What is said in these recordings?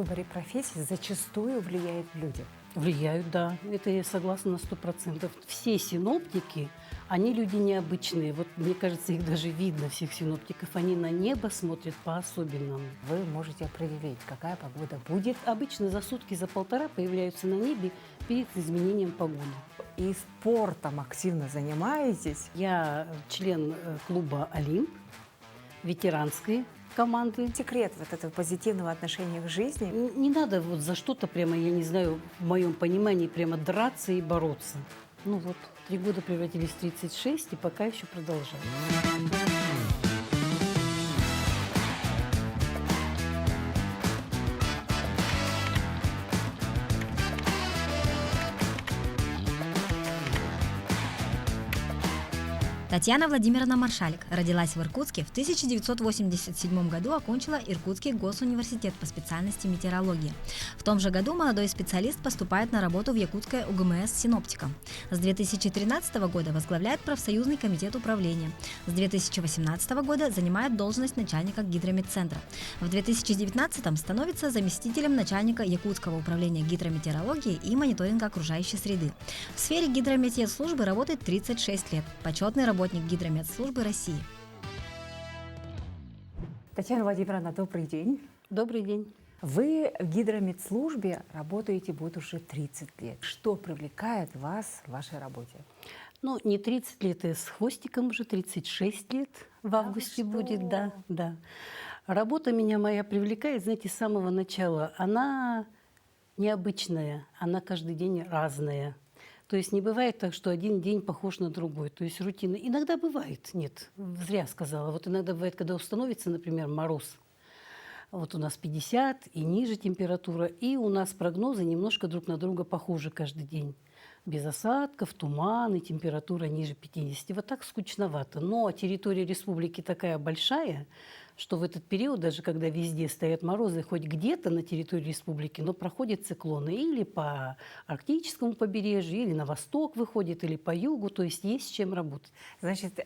выборе профессии зачастую влияют люди. Влияют, да. Это я согласна на 100%. Все синоптики, они люди необычные. Вот мне кажется, их даже видно, всех синоптиков. Они на небо смотрят по-особенному. Вы можете определить, какая погода будет. Обычно за сутки, за полтора появляются на небе перед изменением погоды. И спортом активно занимаетесь. Я член клуба «Олимп», ветеранской команды. Секрет вот этого позитивного отношения к жизни. Не надо вот за что-то прямо, я не знаю, в моем понимании, прямо драться и бороться. Ну вот, 3 года превратились в 36, и пока еще продолжаю. Татьяна Владимировна Маршалик родилась в Иркутске в 1987 году, окончила Иркутский госуниверситет по специальности метеорология. В том же году молодой специалист поступает на работу в Якутское УГМС синоптиком. С 2013 года возглавляет профсоюзный комитет управления. С 2018 года занимает должность начальника гидрометцентра. В 2019 становится заместителем начальника Якутского управления гидрометеорологии и мониторинга окружающей среды. В сфере гидрометеослужбы работает 36 лет. Почетный работник Гидрометслужбы России. Татьяна Владимировна, добрый день. Добрый день. Вы в гидрометслужбе работаете вот уже 30 лет. Что привлекает вас в вашей работе? Ну, не 30 лет, с хвостиком уже 36 лет в августе будет, да. Работа меня моя привлекает, знаете, с самого начала. Она необычная, она каждый день разная. То есть не бывает так, что один день похож на другой. То есть рутина. Иногда бывает, нет, зря сказала. Вот иногда бывает, когда установится, например, мороз. Вот у нас 50 и ниже температура, и у нас прогнозы немножко друг на друга похожи каждый день. Без осадков, туман и температура ниже 50. Вот так скучновато. Но территория республики такая большая, что в этот период, даже когда везде стоят морозы, хоть где-то на территории республики, но проходят циклоны или по арктическому побережью, или на восток выходит, или по югу, то есть есть с чем работать. Значит,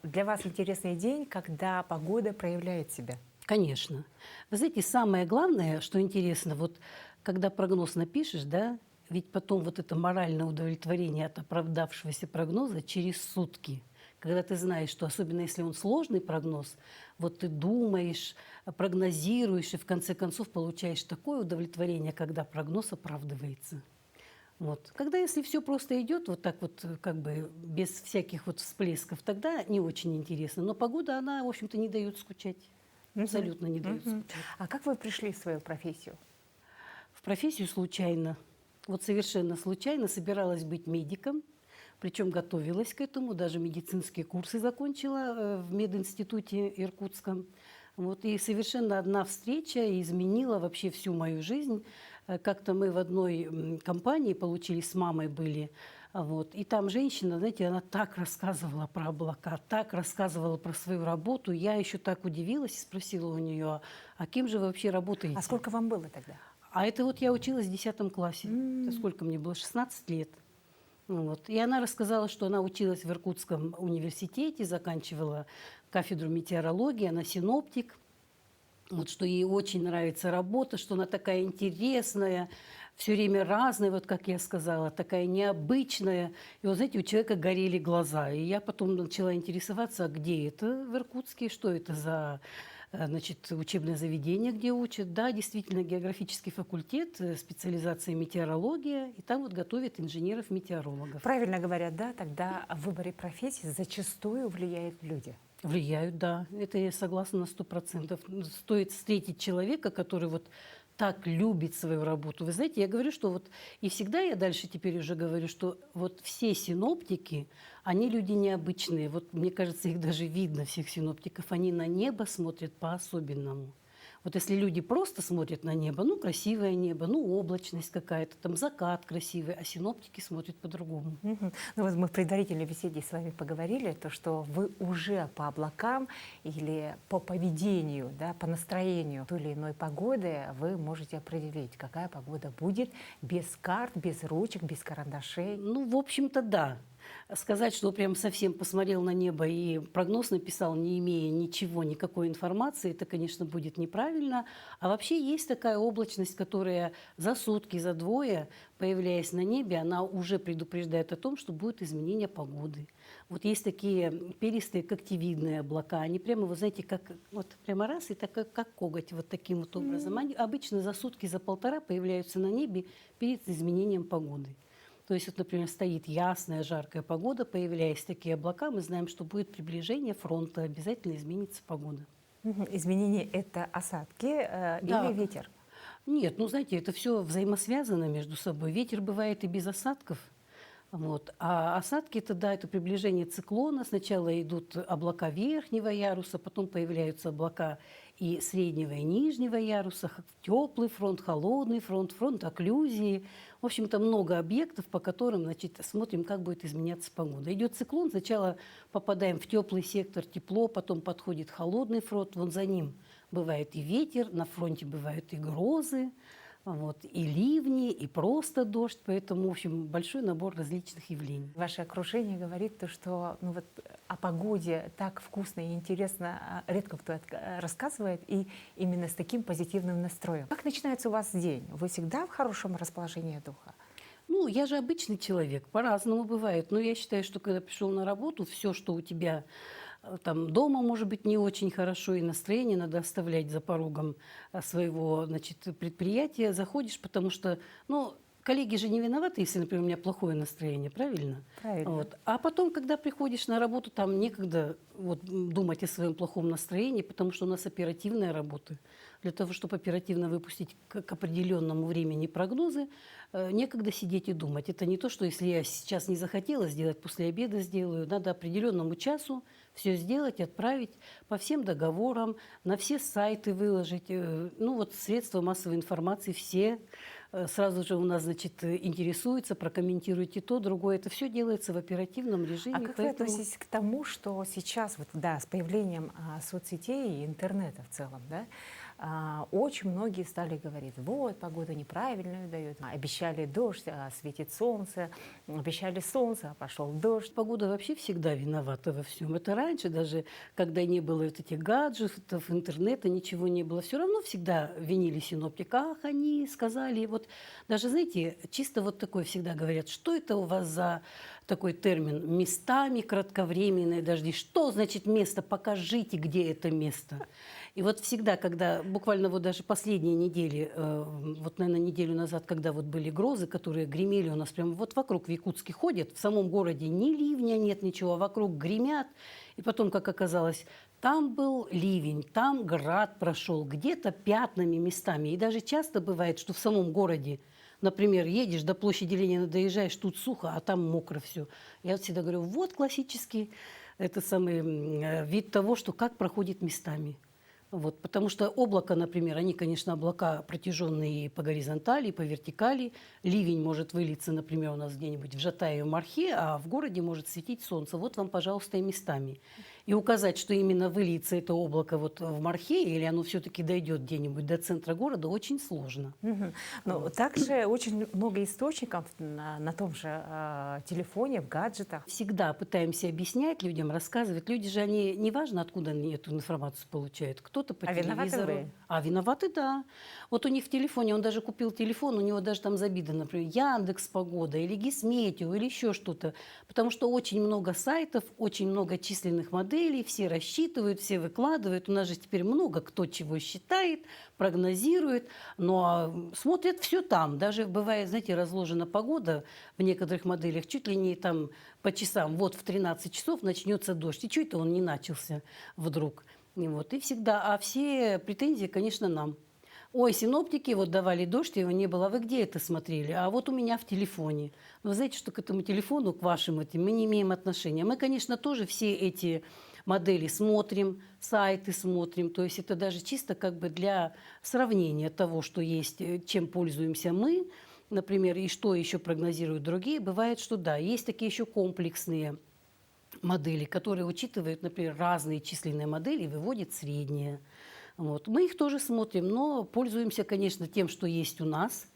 для вас интересный день, когда погода проявляет себя. Конечно. Вы знаете, самое главное, что интересно, вот когда прогноз напишешь, да, ведь потом вот это моральное удовлетворение от оправдавшегося прогноза через сутки, когда ты знаешь, что особенно если он сложный прогноз, вот ты думаешь, прогнозируешь и в конце концов получаешь такое удовлетворение, когда прогноз оправдывается. Вот. Когда если все просто идет вот так вот, как бы без всяких вот всплесков, тогда не очень интересно. Но погода, она, в общем-то, не дает скучать. Абсолютно не дает скучать. А как вы пришли в свою профессию? В профессию случайно. Вот совершенно случайно собиралась быть медиком, причем готовилась к этому, даже медицинские курсы закончила в мединституте Иркутском. Вот, и совершенно одна встреча изменила вообще всю мою жизнь. Как-то мы в одной компании получили, с мамой были, вот, и там женщина, знаете, она так рассказывала про облака, так рассказывала про свою работу. Я еще так удивилась и спросила у нее, а кем же вы вообще работаете? А сколько вам было тогда? А это вот я училась в 10 классе. Это сколько мне было? 16 лет. Вот. И она рассказала, что она училась в Иркутском университете, заканчивала кафедру метеорологии, она синоптик. Вот, что ей очень нравится работа, что она такая интересная, все время разная, вот как я сказала, такая необычная. И вот, знаете, у человека горели глаза. И я потом начала интересоваться, а где это в Иркутске, что это за, значит, учебное заведение, где учат. Да, действительно, географический факультет, специализация метеорология, и там вот готовят инженеров-метеорологов. Правильно говорят, да, тогда в выборе профессии зачастую влияют люди. Влияют, да. Это я согласна на 100%. Стоит встретить человека, который вот так любит свою работу. Вы знаете, я говорю, что вот и всегда я дальше теперь уже говорю, что вот все синоптики, они люди необычные. Вот мне кажется, их даже видно, всех синоптиков. Они на небо смотрят по-особенному. Вот если люди просто смотрят на небо, ну, красивое небо, ну, облачность какая-то, там закат красивый, а синоптики смотрят по-другому. Ну вот мы в предварительной беседе с вами поговорили, то, что вы уже по облакам или по поведению, да, по настроению той или иной погоды вы можете определить, какая погода будет без карт, без ручек, без карандашей. Ну, в общем-то, да. сказать, что прям совсем посмотрел на небо и прогноз написал, не имея ничего, никакой информации, это, конечно, будет неправильно. А вообще есть такая облачность, которая за сутки, за двое, появляясь на небе, она уже предупреждает о том, что будет изменение погоды. Вот есть такие перистые когтевидные облака, они прямо, вы знаете, как вот прямо раз и так как коготь, вот таким вот образом. Они обычно за сутки, за полтора появляются на небе перед изменением погоды. То есть, вот, например, стоит ясная, жаркая погода, появляясь такие облака, мы знаем, что будет приближение фронта, обязательно изменится погода. Изменение – это осадки Да. или ветер? Нет, ну, знаете, это все взаимосвязано между собой. Ветер бывает и без осадков. Вот. А осадки это, да, это приближение циклона. Сначала идут облака верхнего яруса, потом появляются облака и среднего, и нижнего яруса, теплый фронт, холодный фронт, фронт окклюзии. В общем-то, много объектов, по которым, значит, смотрим, как будет изменяться погода. Идет циклон, сначала попадаем в теплый сектор, тепло, потом подходит холодный фронт, вон за ним бывает и ветер, на фронте бывают и грозы. Вот, и ливни, и просто дождь, поэтому, в общем, большой набор различных явлений. Ваше окружение говорит то, что ну вот о погоде так вкусно и интересно редко кто рассказывает, и именно с таким позитивным настроем. Как начинается у вас день? Вы всегда в хорошем расположении духа? Ну, я же обычный человек, по-разному бывает. Но я считаю, что когда пришел на работу, все, что у тебя там дома, может быть, не очень хорошо, и настроение надо оставлять за порогом своего, значит, предприятия. Заходишь, потому что, ну, коллеги же не виноваты, если, например, у меня плохое настроение, правильно? Правильно. Вот. А потом, когда приходишь на работу, там некогда вот, думать о своем плохом настроении, потому что у нас оперативная работа. Для того, чтобы оперативно выпустить к определенному времени прогнозы, некогда сидеть и думать. Это не то, что если я сейчас не захотела сделать, после обеда сделаю. Надо определенному часу все сделать, отправить по всем договорам, на все сайты выложить. Ну вот средства массовой информации все сразу же у нас, значит, интересуются, прокомментируйте то, другое. Это все делается в оперативном режиме. А как вы относитесь к тому, что сейчас, вот, да, с появлением соцсетей и интернета в целом, да, очень многие стали говорить, вот, погода неправильную дает, обещали дождь, а светит солнце, обещали солнце, а пошел дождь. Погода вообще всегда виновата во всем. Это раньше, даже когда не было вот этих гаджетов, интернета, ничего не было, все равно всегда винили синоптика. Ах, они сказали, вот даже, знаете, чисто вот такое всегда говорят, что это у вас за такой термин местами кратковременные дожди. Что значит место? Покажите, где это место. И вот всегда, когда буквально вот даже последние недели, вот, наверное, неделю назад, когда вот были грозы, которые гремели у нас прямо вот вокруг в Якутске ходят, в самом городе ни ливня нет, ничего, а вокруг гремят. И потом, как оказалось, там был ливень, там град прошел, где-то пятнами местами. И даже часто бывает, что в самом городе, например, едешь до площади Ленина, доезжаешь, тут сухо, а там мокро все. Я вот всегда говорю, вот классический это самый вид того, что как проходит местами. Вот, потому что облако, например, они, конечно, облака протяженные и по горизонтали, и по вертикали. Ливень может вылиться, например, у нас где-нибудь в Жатае, в Мархе, а в городе может светить солнце. Вот вам, пожалуйста, и местами. И указать, что именно выльется это облако вот в Мархе, или оно все-таки дойдет где-нибудь до центра города, очень сложно. Но также очень много источников на том же телефоне, в гаджетах. Всегда пытаемся объяснять людям, рассказывать. Люди же, они, неважно, откуда они эту информацию получают. Кто-то по виноваты телевизору. вы? А виноваты, да. Вот у них в телефоне, он даже купил телефон, у него даже там забита, например, Яндекс Погода или Гисметео или еще что-то. Потому что очень много сайтов, очень много численных моделей, все рассчитывают, все выкладывают. У нас же теперь много кто чего считает, прогнозирует, но смотрят все там. Даже бывает, знаете, разложена погода в некоторых моделях чуть ли не там по часам. Вот в 13 часов начнется дождь. И что это он не начался вдруг? И вот, и всегда. А все претензии, конечно, нам. Ой, синоптики вот давали дождь, его не было. А вы где это смотрели? А вот у меня в телефоне. Но вы знаете, что к этому телефону, к вашим этим, мы не имеем отношения. Мы, конечно, тоже все эти модели смотрим, сайты смотрим. То есть это даже чисто как бы для сравнения того, что есть, чем пользуемся мы, например, и что еще прогнозируют другие. Бывает, что да, есть такие еще комплексные модели, которые учитывают, например, разные численные модели и выводят средние. Вот. Мы их тоже смотрим, но пользуемся, конечно, тем, что есть у нас.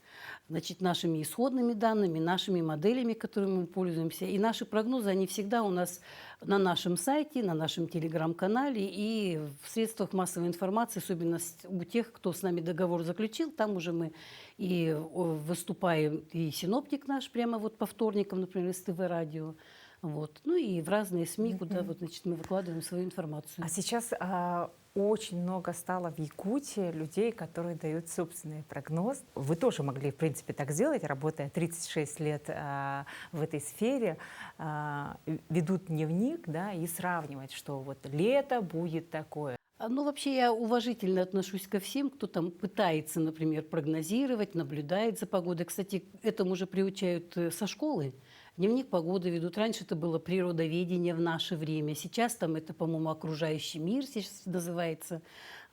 значит, нашими исходными данными, нашими моделями, которыми мы пользуемся. И наши прогнозы, они всегда у нас на нашем сайте, на нашем телеграм-канале и в средствах массовой информации, особенно у тех, кто с нами договор заключил. Там уже мы и выступаем, и синоптик наш прямо вот по вторникам, например, СТВ-радио. Вот. Ну и в разные СМИ, куда вот, значит, мы выкладываем свою информацию. А сейчас очень много стало в Якутии людей, которые дают собственный прогноз. Вы тоже могли, в принципе, так сделать, работая 36 лет в этой сфере, ведут дневник, да, и сравнивать, что вот лето будет такое. Ну, вообще, я уважительно отношусь ко всем, кто там пытается, например, прогнозировать, наблюдает за погодой. Кстати, этому уже приучают со школы. Дневник погоды ведут. Раньше это было природоведение в наше время. Сейчас там это, по-моему, окружающий мир сейчас называется.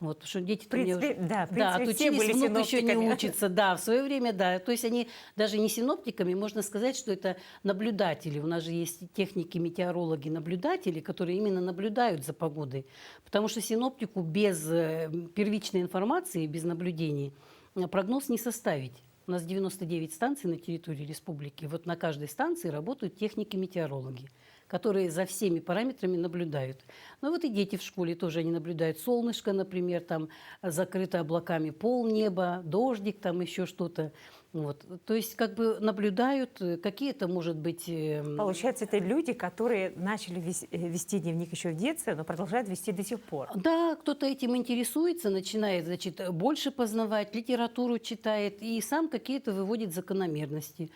Вот, потому что дети отучились, внук еще не учится. Да, в свое время, да. То есть они даже не синоптиками, можно сказать, что это наблюдатели. У нас же есть техники, метеорологи, наблюдатели, которые именно наблюдают за погодой. Потому что синоптику без первичной информации, без наблюдений прогноз не составить. У нас 99 станций на территории республики. Вот на каждой станции работают техники-метеорологи, которые за всеми параметрами наблюдают. Ну вот и дети в школе тоже они наблюдают. Солнышко, например, там закрыто облаками полнеба, дождик, там еще что-то. Вот. То есть как бы наблюдают, какие-то, может быть... Получается, это люди, которые начали вести дневник еще в детстве, но продолжают вести до сих пор. Да, кто-то этим интересуется, начинает, значит, больше познавать, литературу читает и сам какие-то выводит закономерности.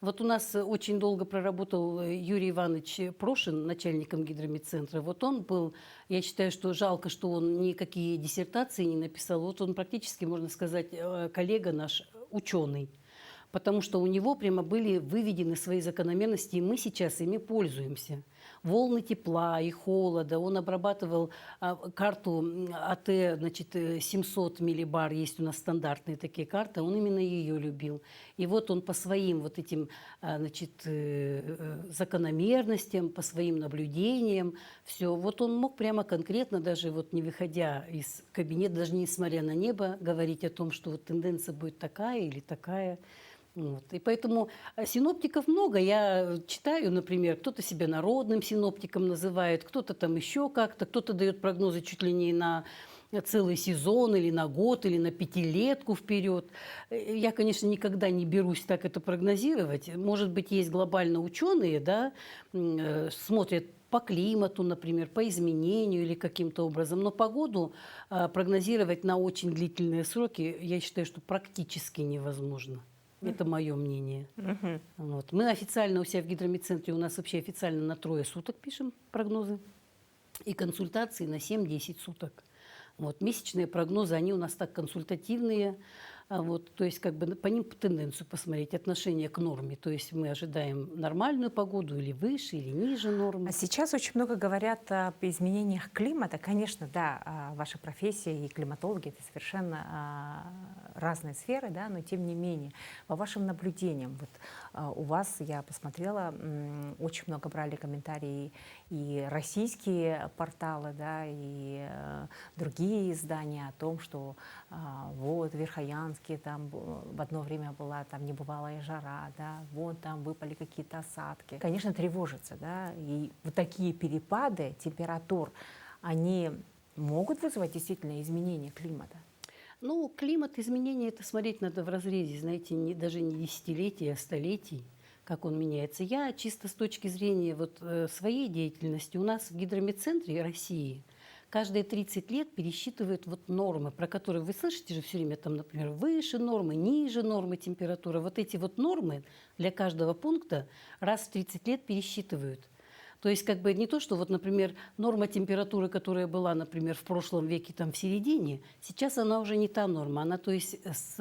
Вот у нас очень долго проработал Юрий Иванович Прошин, начальником гидрометцентра. Вот он был, я считаю, что жалко, что он никакие диссертации не написал. Вот он практически, можно сказать, коллега наш, ученый. Потому что у него прямо были выведены свои закономерности, и мы сейчас ими пользуемся. Волны тепла и холода. Он обрабатывал карту АТ, значит, 700 миллибар, есть у нас стандартные такие карты, он именно ее любил. И вот он по своим вот этим, значит, закономерностям, по своим наблюдениям, все, вот он мог прямо конкретно, даже вот не выходя из кабинета, даже не смотря на небо, говорить о том, что вот тенденция будет такая или такая. Вот. И поэтому синоптиков много. Я читаю, например, кто-то себя народным синоптиком называет, кто-то там еще как-то, кто-то дает прогнозы чуть ли не на целый сезон или на год, или на пятилетку вперед. Я, конечно, никогда не берусь так это прогнозировать. Может быть, есть глобально ученые, да, смотрят по климату, например, по изменению или каким-то образом. Но погоду прогнозировать на очень длительные сроки, я считаю, что практически невозможно. Это мое мнение. Вот. Мы официально у себя в гидрометцентре, у нас вообще официально на 3 суток пишем прогнозы. И консультации на 7-10 суток. Вот. Месячные прогнозы, они у нас так консультативные. Вот, то есть как бы по ним тенденцию посмотреть, отношение к норме. То есть мы ожидаем нормальную погоду или выше, или ниже нормы. А сейчас очень много говорят об изменениях климата. Конечно, да, ваша профессия и климатологи – это совершенно разные сферы, да, но тем не менее, по вашим наблюдениям, вот у вас, я посмотрела, очень много брали комментарии и российские порталы, да, и другие издания о том, что вот Верхоянск, там в одно время была там небывалая жара, да, вот там выпали какие-то осадки. Конечно, тревожится, да, и вот такие перепады температур, они могут вызвать действительно изменение климата? Ну, климат, изменения, это смотреть надо в разрезе, знаете, даже не десятилетий, а столетий, как он меняется. Я чисто с точки зрения вот своей деятельности, у нас в гидрометцентре России каждые 30 лет пересчитывают вот нормы, про которые вы слышите же все время, там, например, выше нормы, ниже нормы температуры. Вот эти вот нормы для каждого пункта раз в 30 лет пересчитывают. То есть как бы не то, что вот, например, норма температуры, которая была, например, в прошлом веке там в середине, сейчас она уже не та норма. Она, то есть с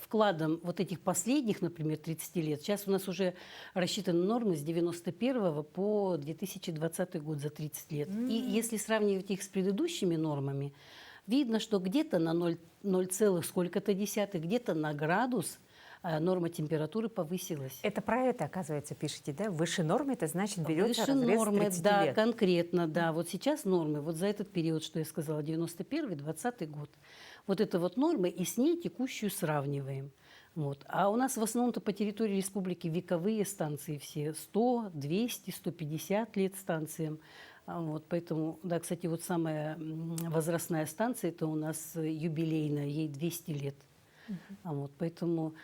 вкладом вот этих последних, например, 30 лет, сейчас у нас уже рассчитаны нормы с 91 по 2020 год за 30 лет. И если сравнивать их с предыдущими нормами, видно, что где-то на 0, сколько-то десятых, где-то на градус норма температуры повысилась. Это про это, оказывается, пишете, да? Выше нормы, это значит берется выше разрез нормы, 30 да, лет. конкретно, да. Вот сейчас нормы, вот за этот период, что я сказала, 91-20 год, вот это вот нормы, и с ней текущую сравниваем. Вот. А у нас в основном-то по территории республики вековые станции все, 100, 200, 150 лет станциям. Вот, поэтому, да, кстати, вот самая возрастная станция, это у нас юбилейная, ей 200 лет. Вот, поэтому,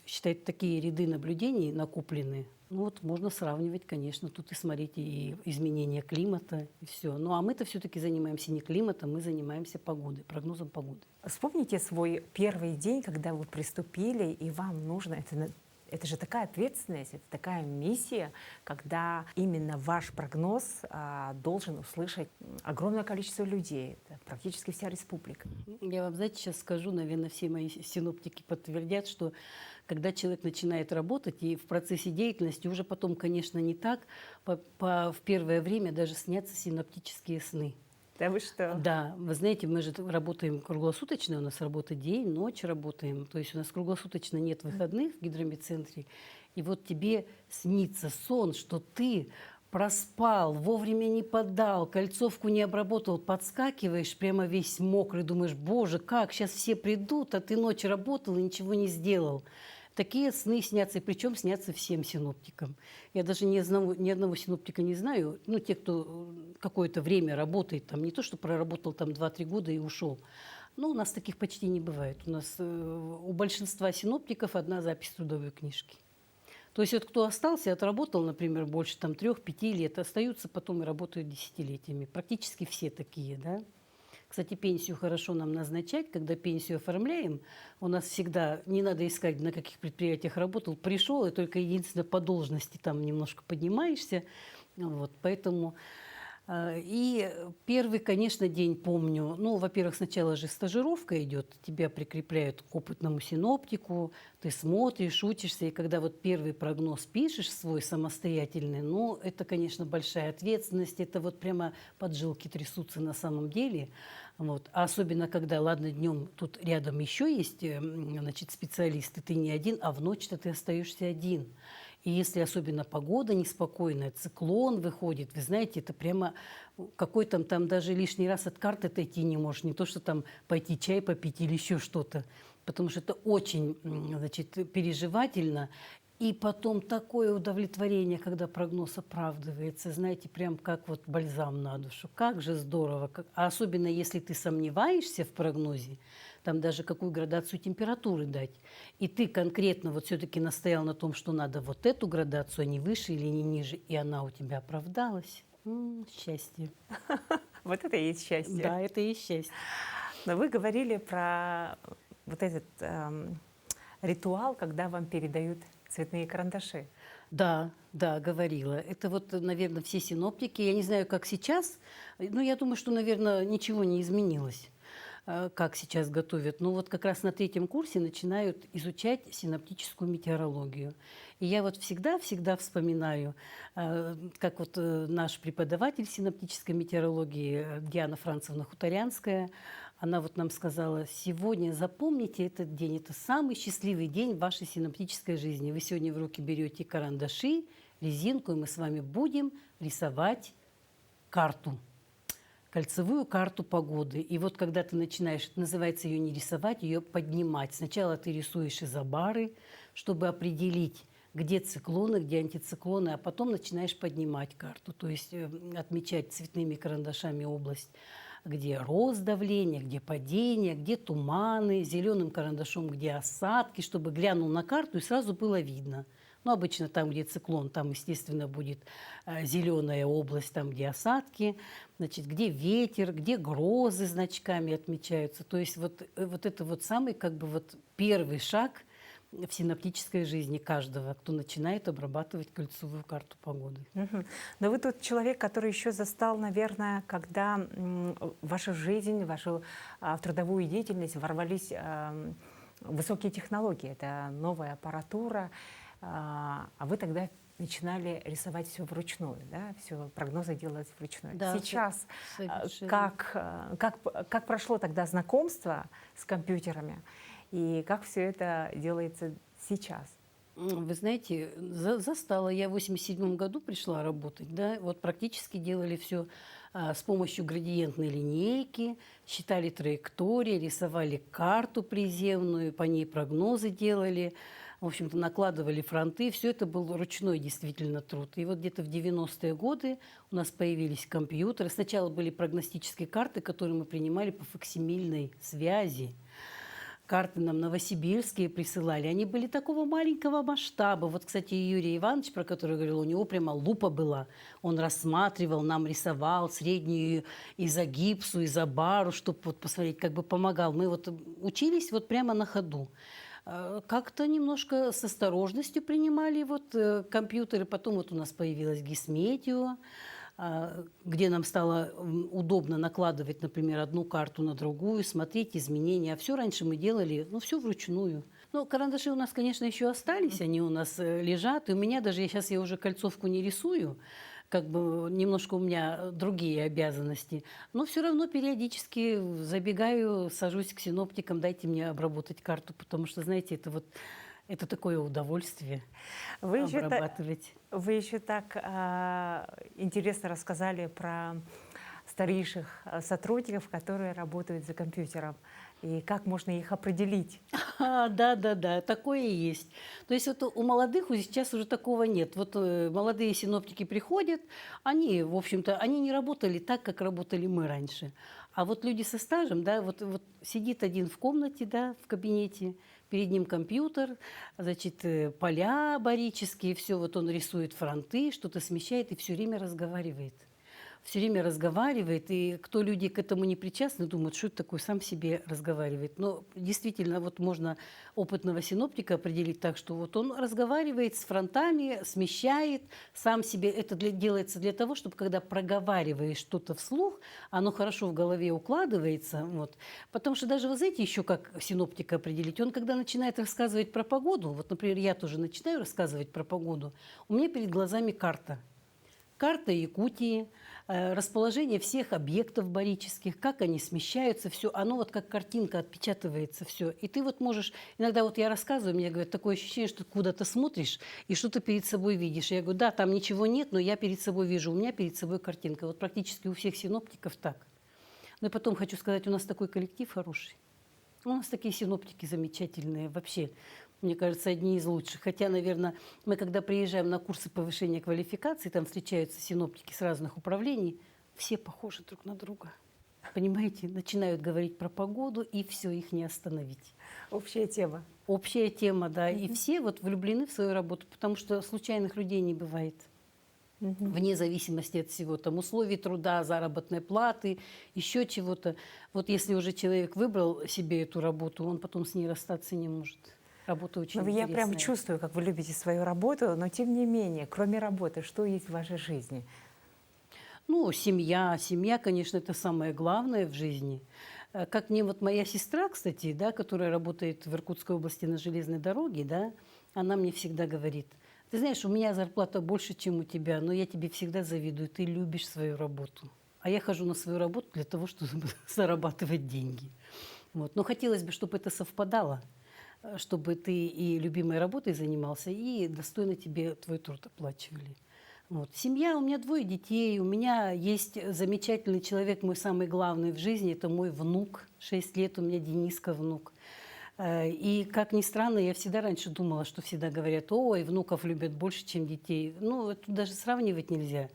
считать, такие ряды наблюдений накоплены, ну вот можно сравнивать, конечно, тут и смотреть и изменения климата, и все. Ну а мы-то все-таки занимаемся не климатом, мы занимаемся погодой, прогнозом погоды. Вспомните свой первый день, когда вы приступили, и вам нужно, это же такая ответственность, это такая миссия, когда именно ваш прогноз должен услышать огромное количество людей, это практически вся республика. Я вам, знаете, сейчас скажу, наверное, все мои синоптики подтвердят, что когда человек начинает работать и в процессе деятельности, уже потом, конечно, не так, в первое время даже снятся синоптические сны. Да вы что? Да, вы знаете, мы же работаем круглосуточно, у нас работа день, ночь работаем, то есть у нас круглосуточно нет выходных в гидромедцентре, и вот тебе снится сон, что ты проспал, вовремя не подал, кольцовку не обработал, подскакиваешь прямо весь мокрый, думаешь, боже, как, сейчас все придут, а ты ночь работал и ничего не сделал. Такие сны снятся, и причем снятся всем синоптикам. Я даже ни одного синоптика не знаю, ну, те, кто какое-то время работает, там, не то, что проработал там 2-3 года и ушел. Но у нас таких почти не бывает. У нас у большинства синоптиков одна запись в трудовой книжке. То есть вот кто остался, отработал, например, больше там 3-5 лет, остаются потом и работают десятилетиями. Практически все такие, да. Кстати, пенсию хорошо нам назначать. Когда пенсию оформляем, у нас всегда не надо искать, на каких предприятиях работал. Пришел, и только единственное по должности там немножко поднимаешься. Вот, поэтому... И первый, конечно, день помню. Ну, во-первых, сначала же стажировка идет, тебя прикрепляют к опытному синоптику, ты смотришь, учишься, и когда вот первый прогноз пишешь свой самостоятельный, ну, это, конечно, большая ответственность, это вот прямо поджилки трясутся на самом деле. Вот. А особенно, когда, ладно, днем тут рядом еще есть, значит, специалисты, ты не один, а в ночь-то ты остаешься один. И если особенно погода неспокойная, циклон выходит, вы знаете, это прямо какой-то там даже лишний раз от карты отойти не можешь. Не то, что там пойти чай попить или еще что-то. Потому что это очень, значит, переживательно. И потом такое удовлетворение, когда прогноз оправдывается, знаете, прям как вот бальзам на душу. Как же здорово. А особенно, если ты сомневаешься в прогнозе, там даже какую градацию температуры дать. И ты конкретно вот все-таки настоял на том, что надо вот эту градацию, а не выше или не ниже, и она у тебя оправдалась. Счастье. Вот это и есть счастье. Да, это и есть счастье. Но вы говорили про вот этот ритуал, когда вам передают цветные карандаши. Да, да, говорила. Это вот, наверное, все синоптики. Я не знаю, как сейчас, но я думаю, что, наверное, ничего не изменилось, как сейчас готовят. Но вот как раз на 3-м курсе начинают изучать синоптическую метеорологию. И я вот всегда вспоминаю, как вот наш преподаватель синоптической метеорологии Диана Францевна Хуторянская, она вот нам сказала: сегодня запомните этот день, это самый счастливый день в вашей синоптической жизни. Вы сегодня в руки берете карандаши, резинку, и мы с вами будем рисовать карту, кольцевую карту погоды. И вот когда ты начинаешь, это называется ее не рисовать, ее поднимать. Сначала ты рисуешь изобары, чтобы определить, где циклоны, где антициклоны, а потом начинаешь поднимать карту, то есть отмечать цветными карандашами область, где рост давления, где падение, где туманы, зеленым карандашом, где осадки, чтобы глянул на карту и сразу было видно. Ну, обычно там, где циклон, там, естественно, будет зеленая область, там, где осадки, значит, где ветер, где грозы значками отмечаются. То есть вот это вот самый как бы вот первый шаг в синоптической жизни каждого, кто начинает обрабатывать кольцевую карту погоды. Но вы тот человек, который еще застал, наверное, когда в вашу жизнь, в вашу трудовую деятельность ворвались высокие технологии. Это новая аппаратура, а вы тогда начинали рисовать все вручную, да? Все прогнозы делать вручную. Да, сейчас совершенно. как прошло тогда знакомство с компьютерами и как все это делается сейчас? Вы знаете, застала. Я в 87 году пришла работать, да, вот практически делали все с помощью градиентной линейки, считали траектории, рисовали карту приземную, по ней прогнозы делали, в общем-то, накладывали фронты. Все это был ручной действительно труд. И вот где-то в 90-е годы у нас появились компьютеры. Сначала были прогностические карты, которые мы принимали по факсимильной связи. Карты нам новосибирские присылали. Они были такого маленького масштаба. Вот, кстати, Юрий Иванович, про который я говорила, у него прямо лупа была. Он рассматривал, нам рисовал среднюю изогипсу, изобару, чтобы вот посмотреть, как бы помогал. Мы вот учились вот прямо на ходу. Как-то немножко с осторожностью принимали вот компьютеры. Потом вот у нас появилась Гисметео, где нам стало удобно накладывать, например, одну карту на другую, смотреть изменения. А все раньше мы делали, ну, все вручную. Ну, карандаши у нас, конечно, еще остались, они у нас лежат. И у меня даже, я уже кольцовку не рисую, как бы немножко у меня другие обязанности. Но все равно периодически забегаю, сажусь к синоптикам, дайте мне обработать карту, потому что, знаете, это такое удовольствие обрабатывать. Вы еще так интересно рассказали про старейших сотрудников, которые работают за компьютером. И как можно их определить? Да, такое и есть. То есть вот у молодых сейчас уже такого нет. Вот молодые синоптики приходят, они, в общем-то, они не работали так, как работали мы раньше. А вот люди со стажем, да, вот сидит один в комнате, да, в кабинете, перед ним компьютер, значит, поля барические, все, вот он рисует фронты, что-то смещает и все время разговаривает. Все время разговаривает, и кто люди к этому не причастны, думают, что это такое, сам себе разговаривает. Но действительно, вот можно опытного синоптика определить так, что вот он разговаривает с фронтами, смещает сам себе. Это делается для того, чтобы когда проговариваешь что-то вслух, оно хорошо в голове укладывается. Вот. Потому что даже, вы знаете, еще как синоптика определить, он когда начинает рассказывать про погоду, вот, например, я тоже начинаю рассказывать про погоду, у меня перед глазами карта. Карта Якутии, расположение всех объектов барических, как они смещаются, все, оно вот как картинка отпечатывается все. И ты вот можешь, иногда вот я рассказываю, мне говорят, такое ощущение, что ты куда-то смотришь и что-то перед собой видишь. Я говорю, да, там ничего нет, но я перед собой вижу, у меня перед собой картинка. Вот практически у всех синоптиков так. Ну и потом хочу сказать, у нас такой коллектив хороший. У нас такие синоптики замечательные вообще. Мне кажется, одни из лучших. Хотя, наверное, мы, когда приезжаем на курсы повышения квалификации, там встречаются синоптики с разных управлений, все похожи друг на друга. Понимаете, начинают говорить про погоду, и все, их не остановить. Общая тема. Общая тема, да. И все вот влюблены в свою работу, потому что случайных людей не бывает. Вне зависимости от всего, там, условий труда, заработной платы, еще чего-то. Вот если уже человек выбрал себе эту работу, он потом с ней расстаться не может. Работа очень интересная. Я прям чувствую, как вы любите свою работу, но тем не менее, кроме работы, что есть в вашей жизни? Ну, семья. Семья, конечно, это самое главное в жизни. Как мне вот моя сестра, кстати, да, которая работает в Иркутской области на железной дороге, да, она мне всегда говорит, ты знаешь, у меня зарплата больше, чем у тебя, но я тебе всегда завидую, ты любишь свою работу. А я хожу на свою работу для того, чтобы зарабатывать деньги. Вот. Но хотелось бы, чтобы это совпадало, чтобы ты и любимой работой занимался, и достойно тебе твой труд оплачивали. Вот. Семья, у меня 2 детей, у меня есть замечательный человек, мой самый главный в жизни, это мой внук, 6 лет, у меня Дениска внук. И, как ни странно, я всегда раньше думала, что всегда говорят, ой, внуков любят больше, чем детей. Ну, это даже сравнивать нельзя.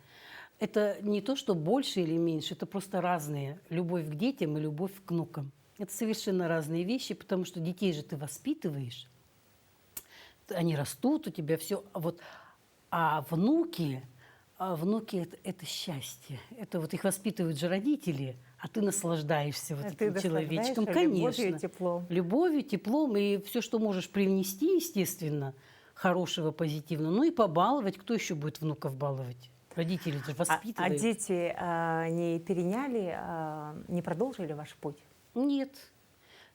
Это не то, что больше или меньше, это просто разные. Любовь к детям и любовь к внукам. Это совершенно разные вещи, потому что детей же ты воспитываешь, они растут, у тебя все. Вот. А внуки это счастье. Это вот их воспитывают же родители, а ты наслаждаешься вот этим человечком. Конечно. Любовью, теплом. Любовью, теплом и все, что можешь привнести, естественно, хорошего, позитивного. Ну и побаловать. Кто еще будет внуков баловать? Родители же воспитывают. А дети не переняли, не продолжили ваш путь? Нет.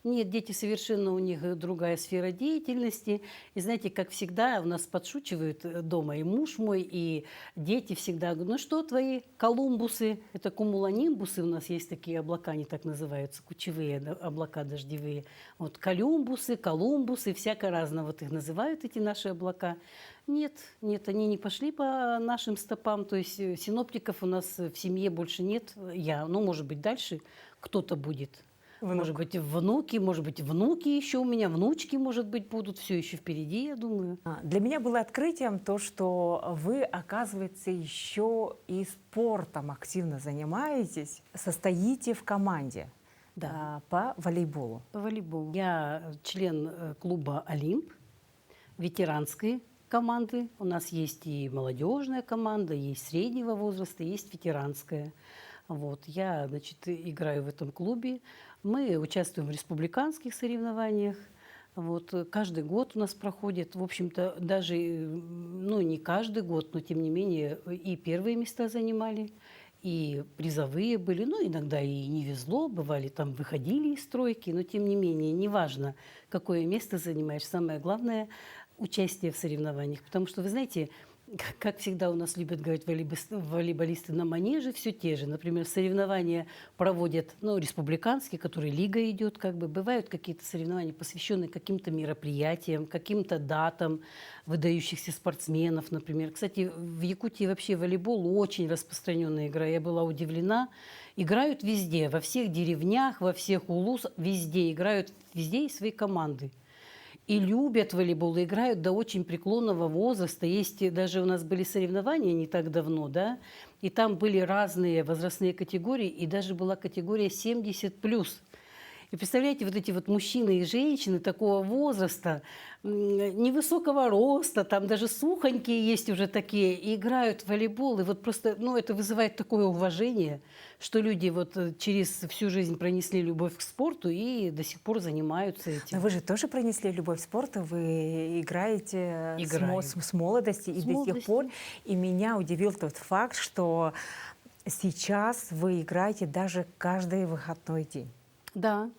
Нет, дети совершенно, у них другая сфера деятельности. И знаете, как всегда, у нас подшучивают дома и муж мой, и дети всегда говорят: ну что твои колумбусы, это кумулонимбусы, у нас есть такие облака, они так называются, кучевые облака дождевые. Вот колумбусы, колумбусы, всяко разно вот их называют, эти наши облака. Нет, нет, они не пошли по нашим стопам, то есть синоптиков у нас в семье больше нет. Ну, может быть, дальше кто-то будет. Может быть, внуки еще у меня, внучки, может быть, будут. Все еще впереди, я думаю. Для меня было открытием то, что вы, оказывается, еще и спортом активно занимаетесь, состоите в команде Да. по волейболу. По волейболу. Я член клуба «Олимп», ветеранской команды. У нас есть и молодежная команда, есть среднего возраста, есть ветеранская. Вот. Я, значит, играю в этом клубе. Мы участвуем в республиканских соревнованиях. Вот. Каждый год у нас проходит, в общем-то, даже, ну, не каждый год, но тем не менее и первые места занимали, и призовые были. Ну, иногда и не везло, бывали там, выходили из стройки, но тем не менее, неважно, какое место занимаешь, самое главное – участие в соревнованиях. Потому что, вы знаете, как всегда у нас любят говорить волейболисты, на манеже все те же. Например, соревнования проводят, ну, республиканские, которые лига идет, как бы. Бывают какие-то соревнования, посвященные каким-то мероприятиям, каким-то датам выдающихся спортсменов, например. Кстати, в Якутии вообще волейбол очень распространенная игра. Я была удивлена. Играют везде, во всех деревнях, во всех улусах, везде играют, везде есть свои команды. И любят волейбол, и играют до очень преклонного возраста. Есть, даже у нас были соревнования не так давно, да, и там были разные возрастные категории, и даже была категория 70+. И представляете, вот эти вот мужчины и женщины такого возраста, невысокого роста, там даже сухонькие есть уже такие, и играют в волейбол. И вот просто, ну, это вызывает такое уважение, что люди вот через всю жизнь пронесли любовь к спорту и до сих пор занимаются этим. Но вы же тоже пронесли любовь к спорту, вы играете Играю. с молодости и С до сих молодости. пор. И меня удивил тот факт, что сейчас вы играете даже каждый выходной день. Да.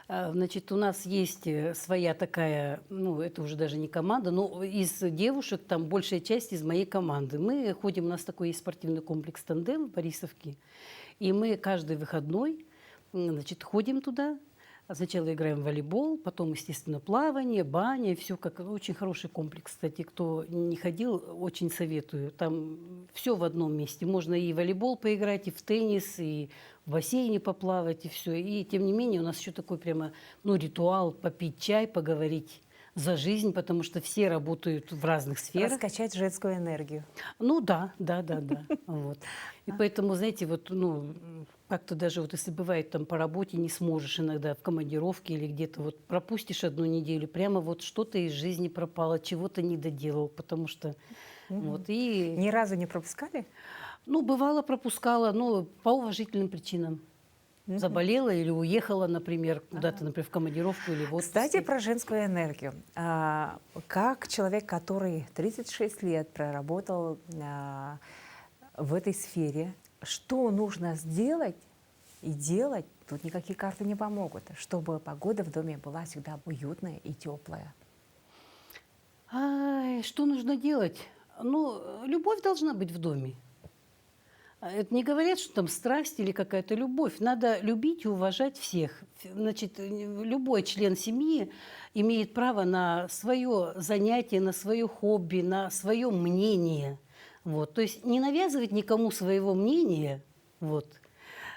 Значит, у нас есть своя такая, ну, это уже даже не команда, но из девушек там большая часть из моей команды. Мы ходим, у нас такой есть спортивный комплекс «Тандем» в Борисовке, и мы каждый выходной, значит, ходим туда. Сначала играем в волейбол, потом, естественно, плавание, баня, все как очень хороший комплекс. Кстати, кто не ходил, очень советую. Там все в одном месте. Можно и в волейбол поиграть, и в теннис, и в бассейне поплавать, и все. И тем не менее у нас еще такой прямо, ну, ритуал: попить чай, поговорить за жизнь, потому что все работают в разных сферах. Раскачать женскую энергию. Ну да. Вот. И поэтому, знаете, вот, ну, как-то даже вот если бывает там по работе не сможешь иногда в командировке или где-то вот пропустишь одну неделю, прямо вот что-то из жизни пропало, чего-то не доделал, потому что вот и... Ни разу не пропускали? Ну, бывало, пропускала, но по уважительным причинам. Заболела или уехала, например, куда-то, например, в командировку или в отпуск. Кстати, про женскую энергию. Как человек, который 36 лет проработал в этой сфере, что нужно сделать и делать, тут никакие карты не помогут, чтобы погода в доме была всегда уютная и теплая? Ай, что нужно делать? Ну, любовь должна быть в доме. Это не говорят, что там страсть или какая-то любовь. Надо любить и уважать всех. Значит, любой член семьи имеет право на свое занятие, на свое хобби, на свое мнение. Вот. То есть не навязывать никому своего мнения, вот.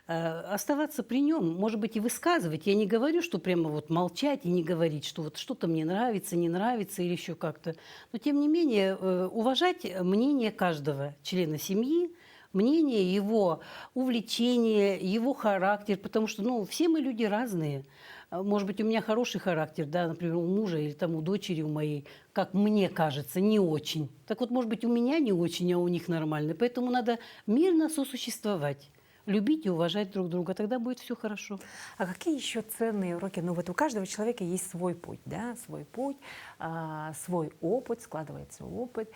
Оставаться при нем, может быть, и высказывать. Я не говорю, что прямо вот молчать и не говорить, что вот что-то мне нравится, не нравится или еще как-то. Но, тем не менее, уважать мнение каждого члена семьи, мнение, его увлечение, его характер, потому что, ну, все мы люди разные. Может быть, у меня хороший характер, да, например, у мужа или там у дочери, у моей, как мне кажется, не очень. Так вот, может быть, у меня не очень, а у них нормально. Поэтому надо мирно сосуществовать, любить и уважать друг друга, тогда будет все хорошо. А какие еще ценные уроки? Ну вот у каждого человека есть свой путь, да, свой путь, свой опыт, складывается опыт.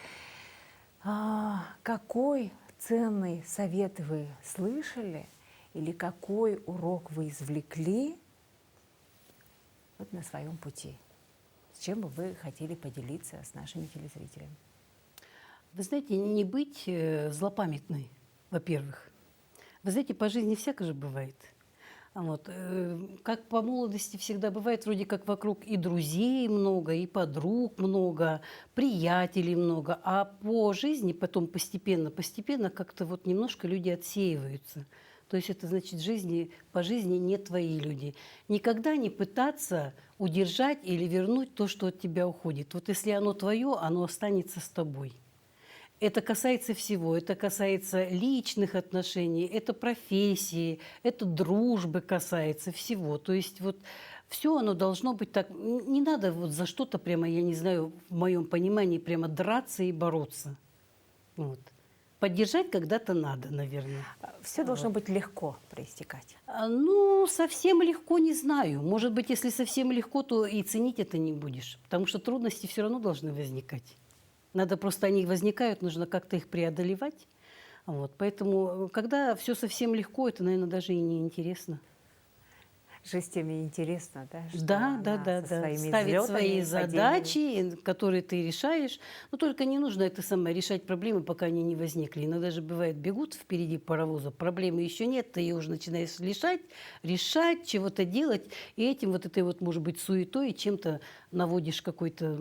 Какой ценный совет вы слышали или какой урок вы извлекли вот на своем пути? С чем бы вы хотели поделиться с нашими телезрителями? Вы знаете, не быть злопамятной, во-первых. Вы знаете, по жизни всякое же бывает. Вот. Как по молодости всегда бывает, вроде как вокруг и друзей много, и подруг много, приятелей много, а по жизни потом постепенно как-то вот немножко люди отсеиваются. То есть это значит, по жизни не твои люди. Никогда не пытаться удержать или вернуть то, что от тебя уходит. Вот если оно твое, оно останется с тобой. Это касается всего. Это касается личных отношений, это профессии, это дружбы касается всего. То есть вот все оно должно быть так. Не надо вот за что-то прямо, я не знаю, в моем понимании, прямо драться и бороться. Вот. Поддержать когда-то надо, наверное. Все должно быть легко проистекать. Ну, совсем легко не знаю. Может быть, если совсем легко, то и ценить это не будешь. Потому что трудности все равно должны возникать. Надо просто, они возникают, нужно как-то их преодолевать. Вот. Поэтому, когда все совсем легко, это, наверное, даже и не интересно. Жизнь тем и интересна, да? Что Да. она со своими Ставить взлетами свои и падениями. задачи, которые ты решаешь. Но только не нужно это самое решать проблемы, пока они не возникли. Иногда же бывает, бегут впереди паровоза, проблемы еще нет, ты ее уже начинаешь решать, чего-то делать. И этим вот этой вот, может быть, суетой, чем-то наводишь какой-то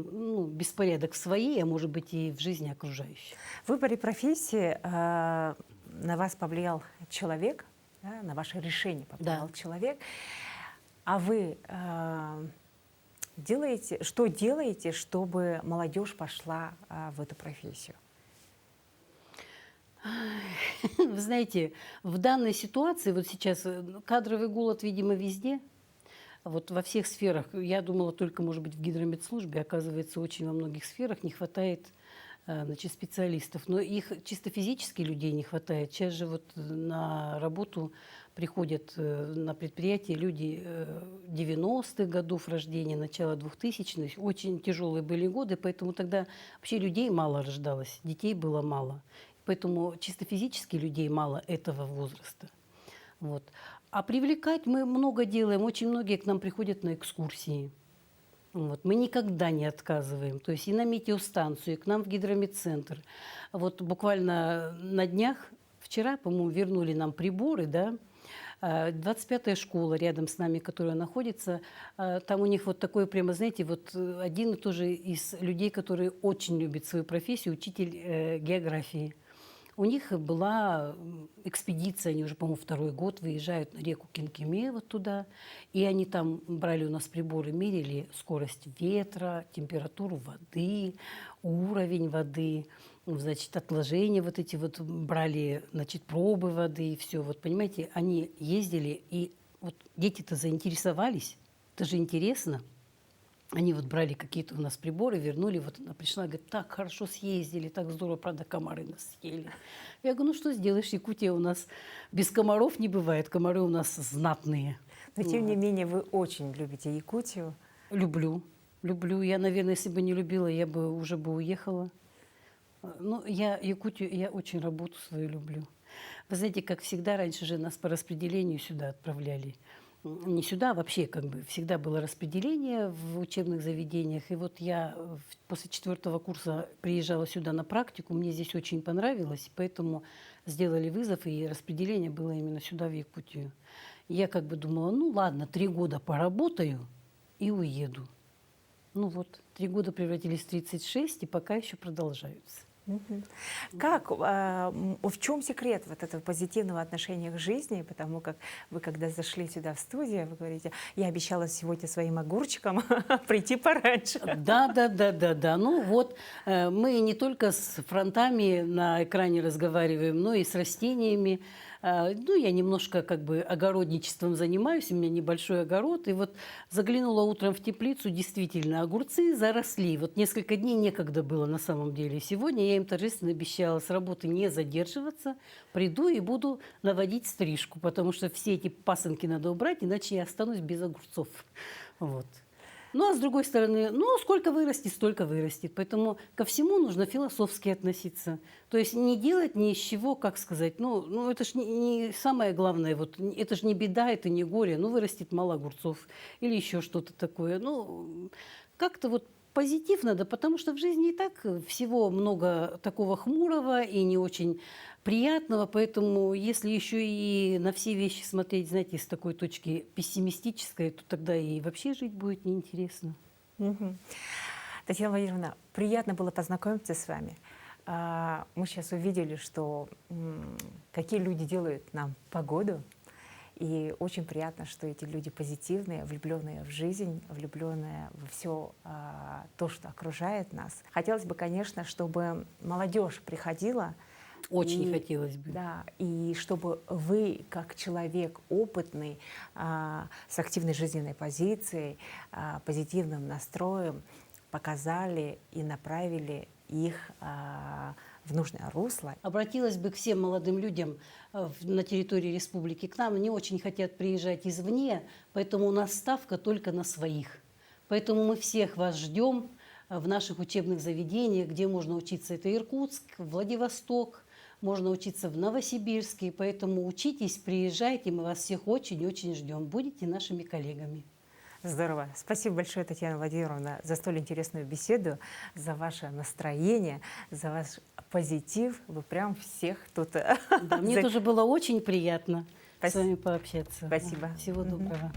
беспорядок в своей, а может быть и в жизни окружающих. В выборе профессии на вас повлиял человек, да, на ваше решение повлиял человек. А вы что делаете, чтобы молодежь пошла в эту профессию? Вы знаете, в данной ситуации, вот сейчас кадровый голод, видимо, везде, вот во всех сферах. Я думала только, может быть, в гидромедслужбе, оказывается, очень во многих сферах не хватает специалистов. Но их чисто физически людей не хватает. Сейчас же вот на работу приходят на предприятия люди 90-х годов рождения, начала 2000-х. Очень тяжелые были годы, поэтому тогда вообще людей мало рождалось, детей было мало. Поэтому чисто физически людей мало этого возраста. Вот. А привлекать мы много делаем. Очень многие к нам приходят на экскурсии. Вот. Мы никогда не отказываем. То есть и на метеостанцию, и к нам в гидромедцентр. Вот буквально на днях, вчера, по-моему, вернули нам приборы, да. 25-я школа рядом с нами, которая находится, там у них вот такой прямо, знаете, вот один и тоже из людей, которые очень любят свою профессию, учитель географии. У них была экспедиция, они уже, по-моему, второй год выезжают на реку Кенкеме вот туда, и они там брали у нас приборы, мерили скорость ветра, температуру воды, уровень воды, значит, отложения вот эти вот брали, значит, пробы воды и все. Вот, понимаете, они ездили, и вот дети-то заинтересовались, это же интересно. Они вот брали какие-то у нас приборы, вернули, вот она пришла, говорит, так хорошо съездили, так здорово, правда, комары нас съели. Я говорю, ну что сделаешь, Якутия у нас без комаров не бывает, комары у нас знатные. Но тем не менее вы очень любите Якутию. Люблю. Я, наверное, если бы не любила, я бы уже уехала. Но я Якутию, я очень работу свою люблю. Вы знаете, как всегда, раньше же нас по распределению сюда отправляли. Не сюда, вообще как бы всегда было распределение в учебных заведениях. И вот я после 4-го курса приезжала сюда на практику, мне здесь очень понравилось, поэтому сделали вызов, и распределение было именно сюда, в Якутию. И я как бы думала, ну ладно, 3 года поработаю и уеду. Ну вот, 3 года превратились в 36, и пока еще продолжаются. Как, в чем секрет вот этого позитивного отношения к жизни? Потому как вы, когда зашли сюда в студию, вы говорите, я обещала сегодня своим огурчикам прийти пораньше. Да. Ну вот, мы не только с фронтами на экране разговариваем, но и с растениями. Ну, я немножко как бы огородничеством занимаюсь, у меня небольшой огород. И вот заглянула утром в теплицу, действительно, огурцы заросли. Вот несколько дней некогда было на самом деле. Сегодня я им торжественно обещала с работы не задерживаться. Приду и буду наводить стрижку, потому что все эти пасынки надо убрать, иначе я останусь без огурцов. Вот. Ну, а с другой стороны, ну, сколько вырастет, столько вырастет. Поэтому ко всему нужно философски относиться. То есть не делать ни из чего, как сказать, ну это ж не самое главное, вот, это же не беда, это не горе, ну, вырастет мало огурцов или еще что-то такое. Ну, как-то вот позитив надо, потому что в жизни и так всего много такого хмурого и не очень приятного, поэтому если еще и на все вещи смотреть, знаете, с такой точки пессимистической, то тогда и вообще жить будет неинтересно. Мгм. Татьяна Владимировна, приятно было познакомиться с вами. Мы сейчас увидели, что какие люди делают нам погоду. И очень приятно, что эти люди позитивные, влюбленные в жизнь, влюбленные во все то, что окружает нас. Хотелось бы, конечно, чтобы молодежь приходила. Очень И, хотелось бы. да, и чтобы вы, как человек опытный, с активной жизненной позицией, позитивным настроем, показали и направили их в нужное русло. Обратилась бы к всем молодым людям на территории республики. К нам не очень хотят приезжать извне, поэтому у нас ставка только на своих. Поэтому мы всех вас ждем в наших учебных заведениях, где можно учиться. Это Иркутск, Владивосток, можно учиться в Новосибирске. Поэтому учитесь, приезжайте, мы вас всех очень-очень ждем. Будете нашими коллегами. Здорово. Спасибо большое, Татьяна Владимировна, за столь интересную беседу, за ваше настроение, за ваш позитив. Вы прям всех тут... Да, мне тоже было очень приятно с Спасибо. вами пообщаться. Спасибо. Всего доброго.